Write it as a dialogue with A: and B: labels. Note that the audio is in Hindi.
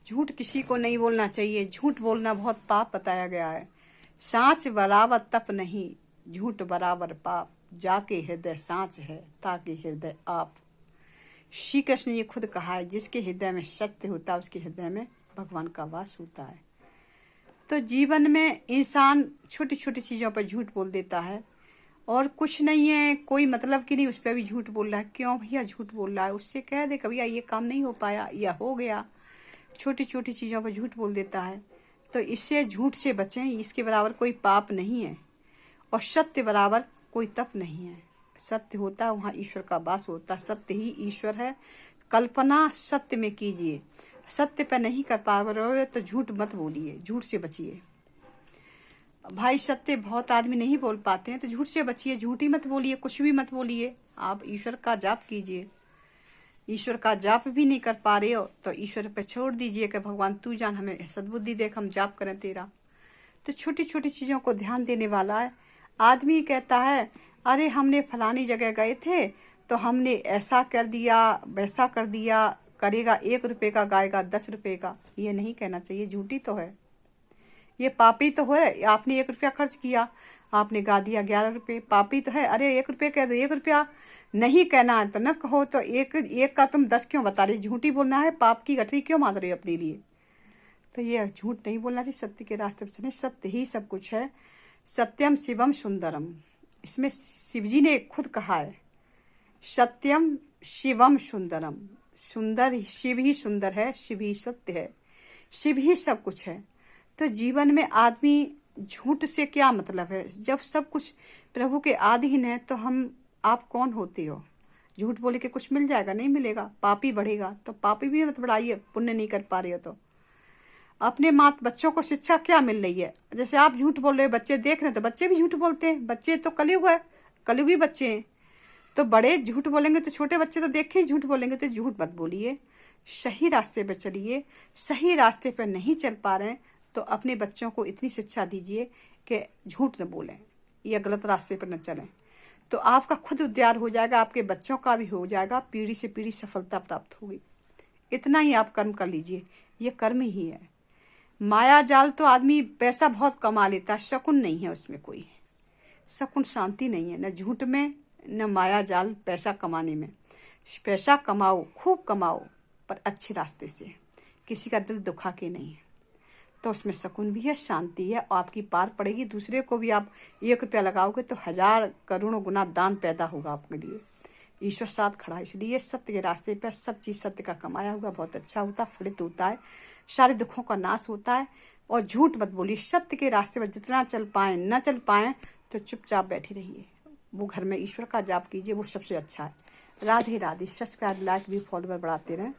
A: झूठ किसी को नहीं बोलना चाहिए। झूठ बोलना बहुत पाप बताया गया है। सांच बराबर तप नहीं, झूठ बराबर पाप। जाके हृदय सांच है, ताकि हृदय आप। श्री कृष्ण ने खुद कहा है, जिसके हृदय में सत्य होता है उसके हृदय में भगवान का वास होता है। तो जीवन में इंसान छोटी छोटी चीज़ों पर झूठ बोल देता है और कुछ नहीं है, कोई मतलब की नहीं, उस पर भी झूठ बोल रहा है। क्यों भैया झूठ बोल रहा है? उससे कह दे कभी ये काम नहीं हो पाया या हो गया। छोटी छोटी चीज़ों पर झूठ बोल देता है। तो इससे झूठ से बचें। इसके बराबर कोई पाप नहीं है और सत्य बराबर कोई तप नहीं है। सत्य होता है वहाँ ईश्वर का वास होता है। सत्य ही ईश्वर है। कल्पना सत्य में कीजिए। सत्य पर नहीं कर पा रहे हो तो झूठ मत बोलिए, झूठ से बचिए भाई। सत्य बहुत आदमी नहीं बोल पाते हैं तो झूठ से बचिए। झूठ ही मत बोलिए, कुछ भी मत बोलिए। आप ईश्वर का जाप कीजिए। ईश्वर का जाप भी नहीं कर पा रहे हो तो ईश्वर पे छोड़ दीजिए कि भगवान तू जान, हमें सद्बुद्धि देख, हम जाप करें तेरा। तो छोटी छोटी चीज़ों को ध्यान देने वाला है आदमी। कहता है अरे हमने फलानी जगह गए थे तो हमने ऐसा कर दिया वैसा कर दिया, करेगा 1 रुपये का गाएगा 10 रुपये का। ये नहीं कहना चाहिए, झूठी तो है, ये पापी तो है। आपने 1 रुपया खर्च किया, आपने गा दिया 11 रुपये, पापी तो है। अरे 1 रुपये कह दो, 1 रुपया नहीं कहना है तो न कहो। तो एक का तुम 10 क्यों बता रही? झूठी बोलना है, पाप की गठरी क्यों मान रही हो अपने लिए? तो ये झूठ नहीं बोलना चाहिए। सत्य के रास्ते पर चले। सत्य ही सब कुछ है। सत्यम शिवम सुंदरम, इसमें शिव जी ने खुद कहा है, सत्यम शिवम सुंदरम। सुंदर शिव ही सुंदर है, शिव ही सत्य है, शिव ही सब कुछ है। तो जीवन में आदमी झूठ से क्या मतलब है? जब सब कुछ प्रभु के अधीन है तो आप कौन होते हो? झूठ बोले के कुछ मिल जाएगा? नहीं मिलेगा। पापी बढ़ेगा। तो पापी भी मत बढ़ाइए, पुण्य नहीं कर पा रहे हो तो। अपने बच्चों को शिक्षा क्या मिल रही है? जैसे आप झूठ बोल रहे हो, बच्चे देख रहे हैं तो बच्चे भी झूठ बोलते हैं। बच्चे तो कलयुग है, कलयुगी बच्चे हैं। तो बड़े झूठ बोलेंगे तो छोटे बच्चे तो देख के झूठ बोलेंगे। तो झूठ मत बोलिए, सही रास्ते पर चलिए। सही रास्ते पर नहीं चल पा रहे हैं तो अपने बच्चों को इतनी शिक्षा दीजिए कि झूठ न बोलें या गलत रास्ते पर न चलें। तो आपका खुद उद्धार हो जाएगा, आपके बच्चों का भी हो जाएगा। पीढ़ी से पीढ़ी सफलता प्राप्त होगी। इतना ही आप कर्म कर लीजिए, ये कर्म ही है। माया जाल तो आदमी पैसा बहुत कमा लेता है, शकुन नहीं है उसमें कोई। शकुन शांति नहीं है, न झूठ में न माया जाल पैसा कमाने में। पैसा कमाओ, खूब कमाओ, पर अच्छे रास्ते से, किसी का दिल दुखा के नहीं है। तो उसमें सुकून भी है, शांति है और आपकी पार पड़ेगी। दूसरे को भी आप 1 रुपया लगाओगे तो 1000 करोड़ों गुना दान पैदा होगा आपके लिए। ईश्वर साथ खड़ा है। इसलिए सत्य के रास्ते पर सब चीज़ सत्य का कमाया हुआ बहुत अच्छा होता है, फलित होता है, सारे दुखों का नाश होता है। और झूठ मत बोलिए। सत्य के रास्ते पर जितना चल पाएँ, न चल पाएँ तो चुपचाप बैठी रहिए। वो घर में ईश्वर का जाप कीजिए, वो सबसे अच्छा है। राधे राधे। सब्सक्राइब, लाइक भी, फॉलोवर बढ़ाते रहें।